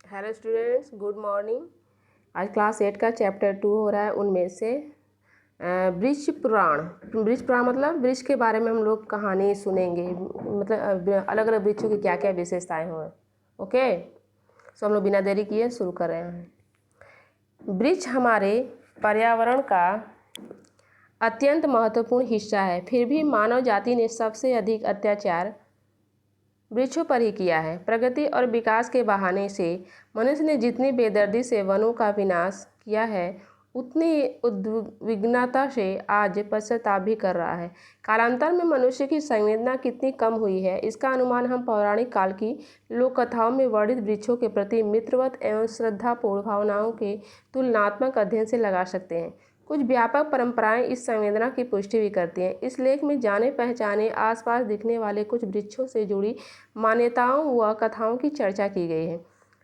Hello students, good morning. आज class 8 का chapter 2 हो रहा है। उनमें से वृक्ष पुराण। वृक्ष पुराण मतलब वृक्ष के बारे में हम लोग कहानी सुनेंगे, मतलब अलग अलग वृक्षों की क्या क्या विशेषताएं हो। ओके, सो हम लोग बिना देरी किए शुरू कर रहे हैं। वृक्ष हमारे पर्यावरण का अत्यंत महत्वपूर्ण हिस्सा है, फिर भी मानव जाति ने सबसे अधिक अत्याचार वृक्षों पर ही किया है। प्रगति और विकास के बहाने से मनुष्य ने जितनी बेदर्दी से वनों का विनाश किया है, उतनी उद्विग्नता से आज पश्चाताप भी कर रहा है। कालांतर में मनुष्य की संवेदना कितनी कम हुई है, इसका अनुमान हम पौराणिक काल की लोक कथाओं में वर्णित वृक्षों के प्रति मित्रवत एवं श्रद्धापूर्ण भावनाओं के तुलनात्मक अध्ययन से लगा सकते हैं। कुछ व्यापक परंपराएं इस संवेदना की पुष्टि भी करती हैं। इस लेख में जाने पहचाने आसपास दिखने वाले कुछ वृक्षों से जुड़ी मान्यताओं व कथाओं की चर्चा की गई है।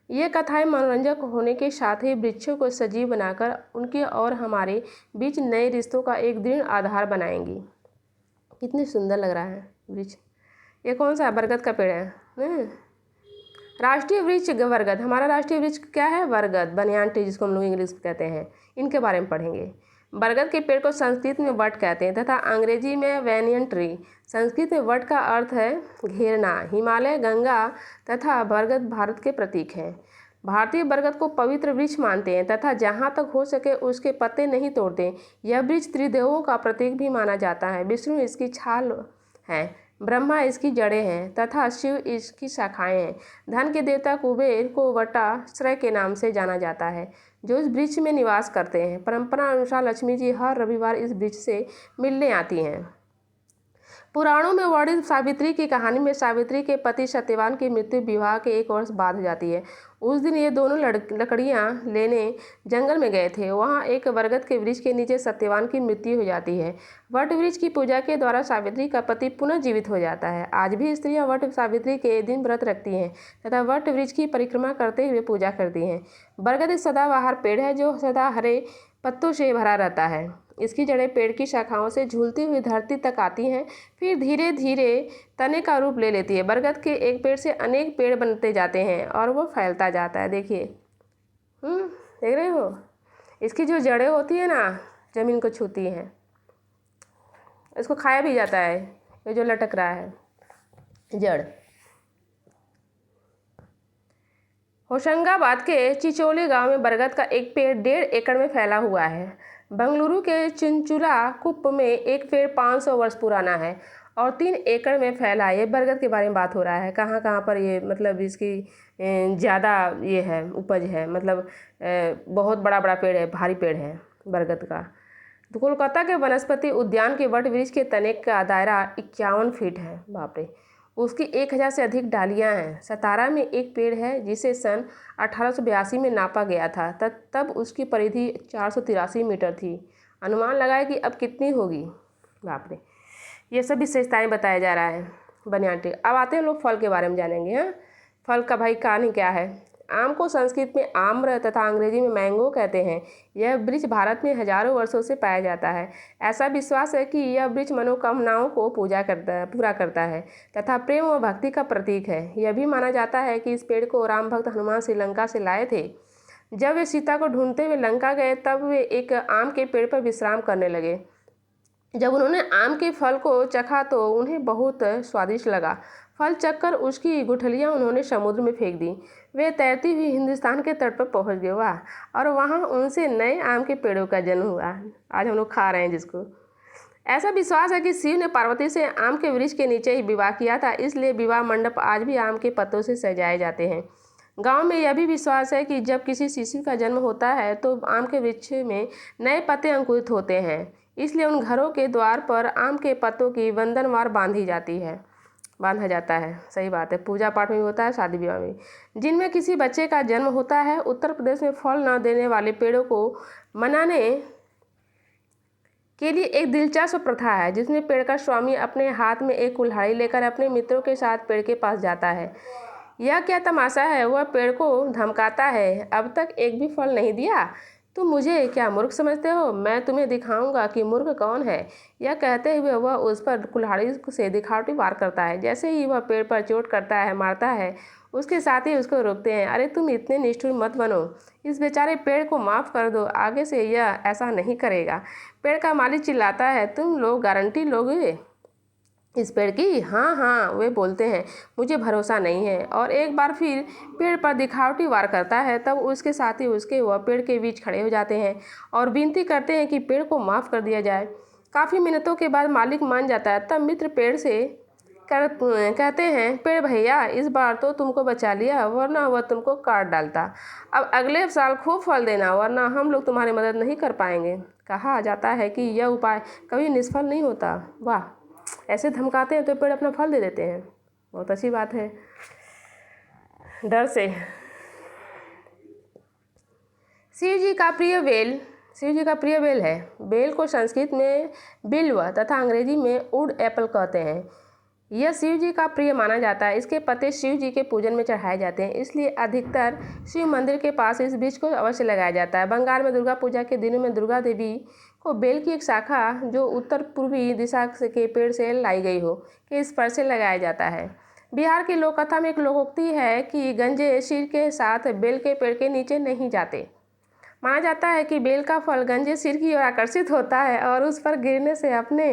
ये कथाएं मनोरंजक होने के साथ ही वृक्षों को सजीव बनाकर उनके और हमारे बीच नए रिश्तों का एक दृढ़ आधार बनाएंगी। कितनी सुंदर लग रहा है वृक्ष। ये कौन सा है? बरगद का पेड़ है। राष्ट्रीय वृक्ष बरगद। हमारा राष्ट्रीय वृक्ष क्या है? बरगद, बनियान ट्री, जिसको हम लोग इंग्लिश में कहते हैं। इनके बारे में पढ़ेंगे। बरगद के पेड़ को संस्कृत में वट कहते हैं तथा अंग्रेजी में बैनियन ट्री। संस्कृत में वट का अर्थ है घेरना। हिमालय, गंगा तथा बरगद भारत के प्रतीक हैं। भारतीय बरगद को पवित्र वृक्ष मानते हैं तथा जहाँ तक हो सके उसके पत्ते नहीं तोड़ते। यह वृक्ष त्रिदेवों का प्रतीक भी माना जाता है। विष्णु इसकी छाल है, ब्रह्मा इसकी जड़ें हैं तथा शिव इसकी शाखाएं हैं। धन के देवता कुबेर को वटाश्रय के नाम से जाना जाता है, जो इस वृक्ष में निवास करते हैं। परंपरा अनुसार लक्ष्मी जी हर रविवार इस वृक्ष से मिलने आती हैं। पुराणों में वर्णित सावित्री की कहानी में सावित्री के पति सत्यवान की मृत्यु विवाह के 1 वर्ष बाद हो जाती है। उस दिन ये दोनों लकड़ियाँ लेने जंगल में गए थे। वहाँ एक बरगद के वृक्ष के नीचे सत्यवान की मृत्यु हो जाती है। वट वृक्ष की पूजा के द्वारा सावित्री का पति पुनः जीवित हो जाता है। आज भी स्त्रियाँ वट सावित्री के दिन व्रत रखती हैं तथा वट वृक्ष की परिक्रमा करते हुए पूजा करती हैं। बरगद एक सदाबहार पेड़ है जो सदा हरे पत्तों से भरा रहता है। इसकी जड़ें पेड़ की शाखाओं से झूलती हुई धरती तक आती हैं, फिर धीरे धीरे तने का रूप ले लेती है। बरगद के एक पेड़ से अनेक पेड़ बनते जाते हैं और वो फैलता जाता है। देखिए, देख रहे हो? इसकी जो जड़ें होती है ना, जमीन को छूती हैं। इसको खाया भी जाता है, ये जो लटक रहा है जड़। होशंगाबाद के चिचोली गांव में बरगद का एक पेड़ 1.5 एकड़ में फैला हुआ है। बेंगलुरु के चिंचुला कुप्प में एक पेड़ 500 वर्ष पुराना है और 3 एकड़ में फैला है। ये बरगद के बारे में बात हो रहा है। कहाँ कहाँ पर ये मतलब इसकी ज़्यादा ये है उपज है, मतलब बहुत बड़ा बड़ा पेड़ है, भारी पेड़ है बरगद का। तो कोलकाता के वनस्पति उद्यान के वट वृक्ष के तने का दायरा 51 फीट है। बाप रे! उसकी 1000 से अधिक डालियां हैं। सतारा में एक पेड़ है जिसे सन 1882 में नापा गया था, तब उसकी परिधि 483 मीटर थी। अनुमान लगाए कि अब कितनी होगी। बाप रे! ये सब विशेषताएं बताया जा रहा है बनियान ट्री। अब आते हैं लोग फल के बारे में जानेंगे। हाँ, फल का भाई कहानी क्या है। आम को संस्कृत में आम्र तथा अंग्रेजी में मैंगो कहते हैं। यह वृक्ष भारत में हजारों वर्षों से पाया जाता है। ऐसा विश्वास है कि यह वृक्ष मनोकामनाओं को पूरा करता है तथा प्रेम व भक्ति का प्रतीक है। यह भी माना जाता है कि इस पेड़ को राम भक्त हनुमान श्रीलंका से लाए थे। जब वे सीता को ढूंढते हुए लंका गए, तब वे एक आम के पेड़ पर विश्राम करने लगे। जब उन्होंने आम के फल को चखा तो उन्हें बहुत स्वादिष्ट लगा। फल चखकर उसकी गुठलियाँ उन्होंने समुद्र में फेंक दी। वे तैरती हुई हिंदुस्तान के तट पर पहुँच गए। वाह! और वहाँ उनसे नए आम के पेड़ों का जन्म हुआ। आज हम लोग खा रहे हैं जिसको। ऐसा विश्वास है कि शिव ने पार्वती से आम के वृक्ष के नीचे ही विवाह किया था, इसलिए विवाह मंडप आज भी आम के पत्तों से सजाए जाते हैं। गांव में यह भी विश्वास है कि जब किसी शिशु का जन्म होता है तो आम के वृक्ष में नए पत्ते अंकुरित होते हैं, इसलिए उन घरों के द्वार पर आम के पत्तों की वंदनवार बांधा जाता है। सही बात है, पूजा पाठ में भी होता है, शादी विवाह में। जिनमें किसी बच्चे का जन्म होता है, उत्तर प्रदेश में फल न देने वाले पेड़ों को मनाने के लिए एक दिलचस्प प्रथा है, जिसमें पेड़ का स्वामी अपने हाथ में एक कुल्हाड़ी लेकर अपने मित्रों के साथ पेड़ के पास जाता है। यह क्या तमाशा है, वह पेड़ को धमकाता है, अब तक एक भी फल नहीं दिया, तुम मुझे क्या मूर्ख समझते हो? मैं तुम्हें दिखाऊंगा कि मूर्ख कौन है। यह कहते हुए वह उस पर कुल्हाड़ी से दिखावटी वार करता है। जैसे ही वह पेड़ पर चोट करता है, मारता है, उसके साथी उसको रोकते हैं। अरे तुम इतने निष्ठुर मत बनो, इस बेचारे पेड़ को माफ़ कर दो, आगे से यह ऐसा नहीं करेगा। पेड़ का मालिक चिल्लाता है, तुम लोग गारंटी लोगे इस पेड़ की? हाँ हाँ, वे बोलते हैं, मुझे भरोसा नहीं है। और एक बार फिर पेड़ पर दिखावटी वार करता है। तब उसके साथी उसके वह पेड़ के बीच खड़े हो जाते हैं और विनती करते हैं कि पेड़ को माफ़ कर दिया जाए। काफ़ी मिनटों के बाद मालिक मान जाता है। तब मित्र पेड़ से कहते हैं, पेड़ भैया, इस बार तो तुमको बचा लिया, वरना वह तुमको काट डालता। अब अगले साल खूब फल देना, वरना हम लोग तुम्हारी मदद नहीं कर पाएंगे। कहा जाता है कि यह उपाय कभी निष्फल नहीं होता। वाह, ऐसे धमकाते हैं तो पेड़ अपना फल दे देते हैं। बहुत अच्छी बात है। डर से शिव जी का प्रिय बेल है। बेल को संस्कृत में बिल्व तथा अंग्रेजी में वुड एप्पल कहते हैं। यह शिव जी का प्रिय माना जाता है। इसके पत्ते शिव जी के पूजन में चढ़ाए जाते हैं, इसलिए अधिकतर शिव मंदिर के पास इस वृक्ष को अवश्य लगाया जाता है। बंगाल में दुर्गा पूजा के दिनों में दुर्गा देवी को बेल की एक शाखा जो उत्तर पूर्वी दिशा के पेड़ से लाई गई हो के स्पर्श से लगाया जाता है। बिहार की लोक कथा में एक लोकोक्ति है कि गंजे सिर के साथ बेल के पेड़ के नीचे नहीं जाते। माना जाता है कि बेल का फल गंजे सिर की ओर आकर्षित होता है और उस पर गिरने से अपने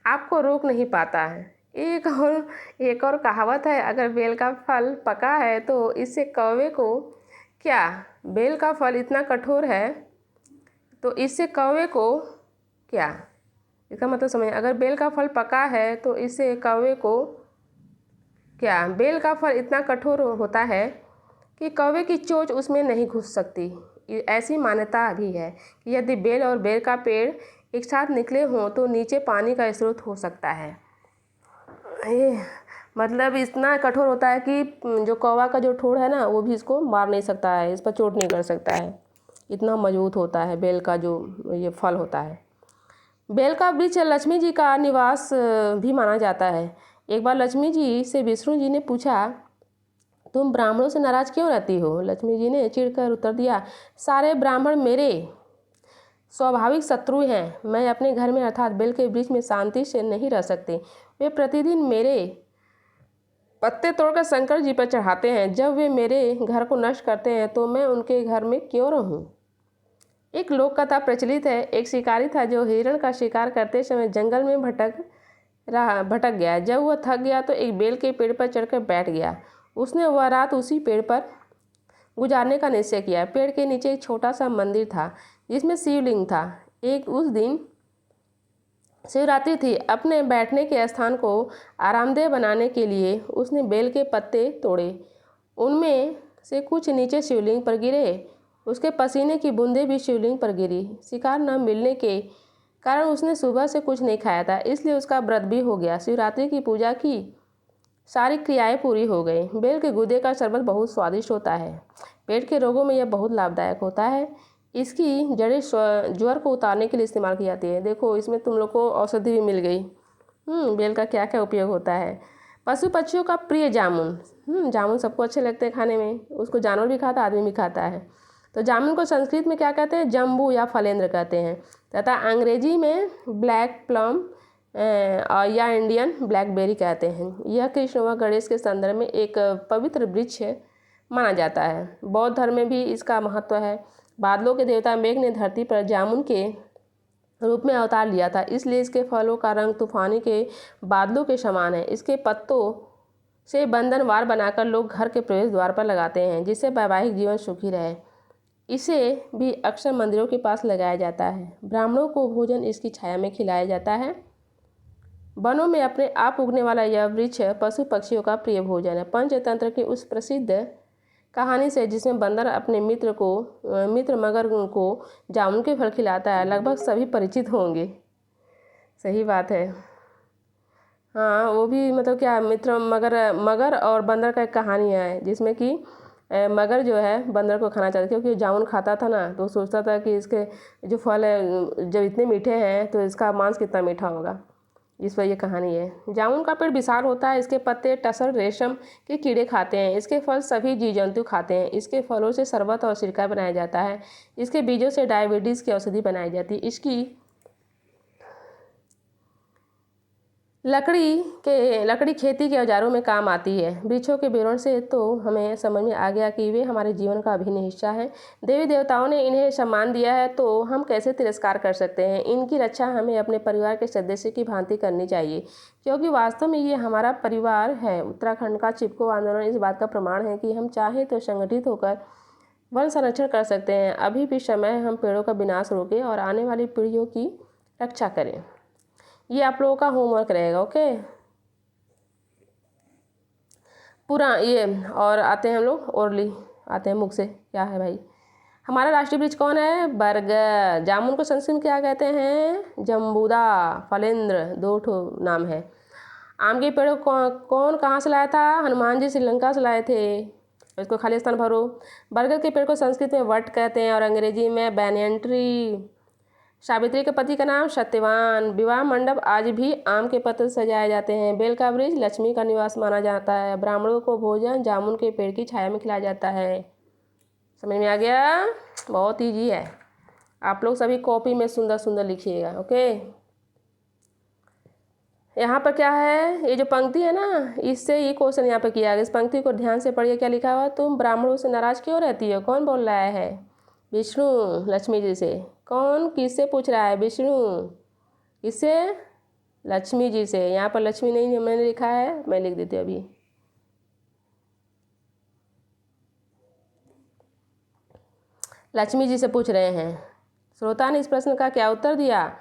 आप को रोक नहीं पाता है। एक और कहावत है, अगर बेल का फल पका है तो इससे कौवे को क्या? बेल का फल इतना कठोर है तो इससे कौवे को क्या? इसका मतलब समझ, अगर बेल का फल पका है तो इससे कौवे को क्या? बेल का फल इतना कठोर होता है कि कौवे की चोंच उसमें नहीं घुस सकती। ऐसी मान्यता भी है कि यदि बेल और बेल का पेड़ एक साथ निकले हों तो नीचे पानी का स्रोत हो सकता है। ये मतलब इतना कठोर होता है कि जो कौवा का जो ठोड़ है ना, वो भी इसको मार नहीं सकता है, इस पर चोट नहीं कर सकता है। इतना मजबूत होता है बेल का जो ये फल होता है। बेल का वृक्ष लक्ष्मी जी का निवास भी माना जाता है। एक बार लक्ष्मी जी से विष्णु जी ने पूछा, तुम ब्राह्मणों से नाराज क्यों रहती हो? लक्ष्मी जी ने चिढ़कर उत्तर दिया, सारे ब्राह्मण मेरे स्वाभाविक शत्रु हैं। मैं अपने घर में अर्थात बेल के वृक्ष में शांति से नहीं रह सकती। वे प्रतिदिन मेरे पत्ते तोड़कर शंकर जी पर चढ़ाते हैं। जब वे मेरे घर को नष्ट करते हैं तो मैं उनके घर में क्यों रहूं? एक लोक कथा प्रचलित है। एक शिकारी था जो हिरण का शिकार करते समय जंगल में भटक गया। जब वह थक गया तो एक बेल के पेड़ पर चढ़कर बैठ गया। उसने वह रात उसी पेड़ पर गुजारने का निश्चय किया। पेड़ के नीचे एक छोटा सा मंदिर था जिसमें शिवलिंग था। उस दिन शिवरात्रि थी। अपने बैठने के स्थान को आरामदेह बनाने के लिए उसने बेल के पत्ते तोड़े। उनमें से कुछ नीचे शिवलिंग पर गिरे। उसके पसीने की बूंदें भी शिवलिंग पर गिरी। शिकार न मिलने के कारण उसने सुबह से कुछ नहीं खाया था, इसलिए उसका व्रत भी हो गया। शिवरात्रि की पूजा की सारी क्रियाएं पूरी हो गई। बेल के गूदे का शरबत बहुत स्वादिष्ट होता है। पेट के रोगों में यह बहुत लाभदायक होता है। इसकी जड़ें ज्वर को उतारने के लिए इस्तेमाल की जाती है। देखो, इसमें तुम लोग को औषधि भी मिल गई। बेल का क्या क्या उपयोग होता है। पशु पक्षियों का प्रिय जामुन। जामुन सबको अच्छे लगते हैं खाने में। उसको जानवर भी खाता है, आदमी भी खाता है। तो जामुन को संस्कृत में क्या कहते हैं? जम्बू या फलेंद्र कहते हैं, तथा अंग्रेजी में ब्लैक प्लम या इंडियन ब्लैकबेरी कहते हैं। यह कृष्ण व गणेश के संदर्भ में एक पवित्र वृक्ष माना जाता है। बौद्ध धर्म में भी इसका महत्व है। बादलों के देवता मेघ ने धरती पर जामुन के रूप में अवतार लिया था, इसलिए इसके फलों का रंग तूफानी के बादलों के समान है। इसके पत्तों से बंधनवार बनाकर लोग घर के प्रवेश द्वार पर लगाते हैं, जिससे वैवाहिक जीवन सुखी रहे। इसे भी अक्सर मंदिरों के पास लगाया जाता है। ब्राह्मणों को भोजन इसकी छाया में खिलाया जाता है। वनों में अपने आप उगने वाला यह वृक्ष पशु पक्षियों का प्रिय भोजन है। पंचतंत्र की उस प्रसिद्ध कहानी से, जिसमें बंदर अपने मित्र मगर को जामुन के फल खिलाता है, लगभग सभी परिचित होंगे। सही बात है। हाँ, वो भी मतलब क्या, मगर और बंदर का एक कहानी है, जिसमें कि मगर जो है बंदर को खाना चाहता, क्योंकि जामुन खाता था ना, तो सोचता था कि इसके जो फल है जब इतने मीठे हैं तो इसका मांस कितना मीठा होगा। इस पर यह कहानी है। जामुन का पेड़ विशाल होता है। इसके पत्ते टसर रेशम के कीड़े खाते हैं। इसके फल सभी जीव जंतु खाते हैं। इसके फलों से शरबत और सिरका बनाया जाता है। इसके बीजों से डायबिटीज़ की औषधि बनाई जाती है। इसकी लकड़ी खेती के औजारों में काम आती है। वृक्षों के विवरण से तो हमें समझ में आ गया कि वे हमारे जीवन का अभिन्न हिस्सा है। देवी देवताओं ने इन्हें सम्मान दिया है तो हम कैसे तिरस्कार कर सकते हैं। इनकी रक्षा हमें अपने परिवार के सदस्य की भांति करनी चाहिए, क्योंकि वास्तव में ये हमारा परिवार है। उत्तराखंड का चिपको आंदोलन इस बात का प्रमाण है कि हम चाहें तो संगठित होकर वन संरक्षण कर सकते हैं। अभी भी समय है हम पेड़ों का विनाश रोकें और आने वाली पीढ़ियों की रक्षा करें। ये आप लोगों का होमवर्क रहेगा, ओके। ये और आते हैं हम लोग ओरली आते हैं मुख से। क्या है भाई, हमारा राष्ट्रीय वृक्ष कौन है? बरगद। जामुन को संस्कृत में क्या कहते हैं? जम्बूदा, फलेंद्र, 2 ठो नाम है। आम के पेड़ कौन कहाँ से लाया था? हनुमान जी श्रीलंका से लाए थे। इसको खाली स्थान भरो। बरगद के पेड़ को संस्कृत में वट कहते हैं और अंग्रेजी में बैनियन ट्री। सावित्री के पति का नाम सत्यवान। विवाह मंडप आज भी आम के पत्ते से सजाए जाते हैं। बेल का वृक्ष लक्ष्मी का निवास माना जाता है। ब्राह्मणों को भोजन जामुन के पेड़ की छाया में खिलाया जाता है। समझ में आ गया? बहुत ईजी है। आप लोग सभी कॉपी में सुंदर सुंदर लिखिएगा, ओके। यहाँ पर क्या है? ये जो पंक्ति है ना, इससे ये क्वेश्चन यहाँ पर किया गया। इस पंक्ति को ध्यान से पढ़िए। क्या लिखा हुआ? तुम ब्राह्मणों से नाराज क्यों रहती हो? कौन बोल रहा है? विष्णु लक्ष्मी जी से। कौन किससे पूछ रहा है? विष्णु। किससे? लक्ष्मी जी से। यहाँ पर लक्ष्मी नहीं मैंने लिखा है, मैं लिख देती हूँ अभी। लक्ष्मी जी से पूछ रहे हैं। श्रोता ने इस प्रश्न का क्या उत्तर दिया?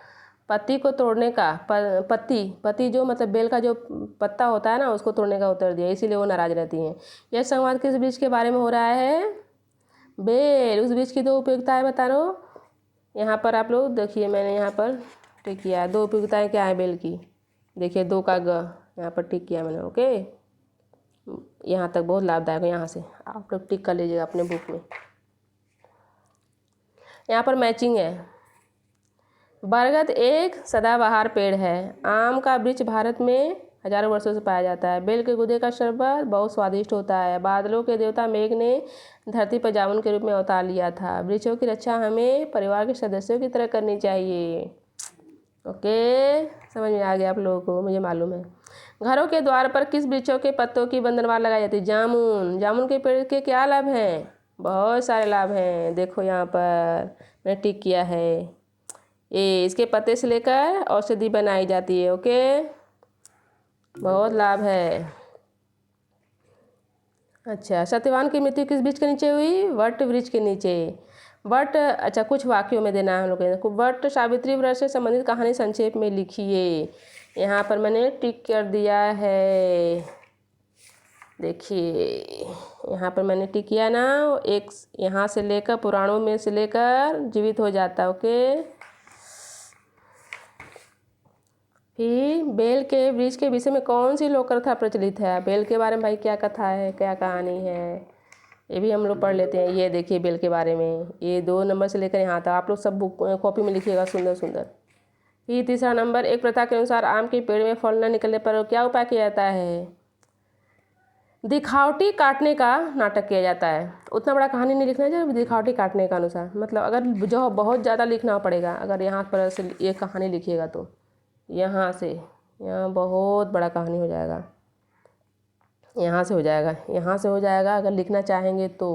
पत्ती को तोड़ने का, पत्ती जो मतलब बेल का जो पत्ता होता है ना, उसको तोड़ने का उत्तर दिया, इसीलिए वो नाराज रहती हैं। यह संवाद किस वृक्ष के बारे में हो रहा है? बेल। उस वृक्ष की 2 उपयोगिताएं बता रहा हूँ। यहाँ पर आप लोग देखिए, मैंने यहाँ पर टिक किया है। 2 उपयोगिताएं क्या है बेल की? देखिए 2 का ग यहाँ पर टिक किया मैंने, ओके। यहाँ तक बहुत लाभदायक है। यहाँ से आप लोग टिक कर लीजिएगा अपने बुक में। यहाँ पर मैचिंग है। बरगद एक सदाबहार पेड़ है। आम का वृक्ष भारत में हजारों वर्षों से पाया जाता है। बेल के गुदे का शरबत बहुत स्वादिष्ट होता है। बादलों के देवता मेघ ने धरती पर जामुन के रूप में अवतार लिया था। वृक्षों की रक्षा हमें परिवार के सदस्यों की तरह करनी चाहिए, ओके। समझ में आ गया आप लोगों को? मुझे मालूम है। घरों के द्वार पर किस वृक्षों के पत्तों की बंधनवार लगाई जाती है? जामुन। जामुन के पेड़ के क्या लाभ हैं? बहुत सारे लाभ हैं। देखो यहाँ पर मैंने टिक किया है। इसके पत्ते से लेकर औषधि बनाई जाती है, ओके। बहुत लाभ है। अच्छा, सत्यवान की मृत्यु किस वृक्ष के नीचे हुई? वट वृक्ष के नीचे। वट, अच्छा कुछ वाक्यों में देना है हम लोग को। वट सावित्री व्रत से संबंधित कहानी संक्षेप में लिखिए। यहाँ पर मैंने टिक कर दिया है। देखिए यहाँ पर मैंने टिक किया ना, एक यहाँ से लेकर पुराणों में से लेकर जीवित हो जाता, ओके। फिर बेल के वृक्ष के विषय में कौन सी लोक कथा प्रचलित है? बेल के बारे में भाई क्या कथा है, क्या कहानी है, ये भी हम लोग पढ़ लेते हैं। ये देखिए बेल के बारे में, ये 2 नंबर से लेकर यहाँ तक आप लोग सब बुक कॉपी में लिखिएगा सुंदर सुंदर। फिर तीसरा नंबर, एक प्रथा के अनुसार आम के पेड़ में फल न निकलने पर क्या उपाय किया जाता है? दिखावटी काटने का नाटक किया जाता है। उतना बड़ा कहानी नहीं लिखना चाहिए, दिखावटी काटने का अनुसार, मतलब अगर जो बहुत ज़्यादा लिखना पड़ेगा। अगर यहाँ पर से ये कहानी लिखिएगा तो यहाँ से यहाँ बहुत बड़ा कहानी हो जाएगा। यहाँ से हो जाएगा, यहाँ से हो जाएगा। अगर लिखना चाहेंगे तो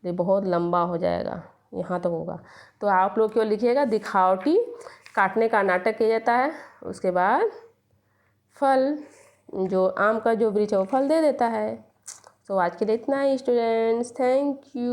ये बहुत लंबा हो जाएगा, यहाँ तक होगा। तो आप लोग क्यों लिखिएगा? दिखावटी काटने का नाटक किया जाता है। उसके बाद फल, जो आम का जो वृक्ष है वो फल दे देता है। तो आज के लिए इतना ही स्टूडेंट्स, थैंक यू।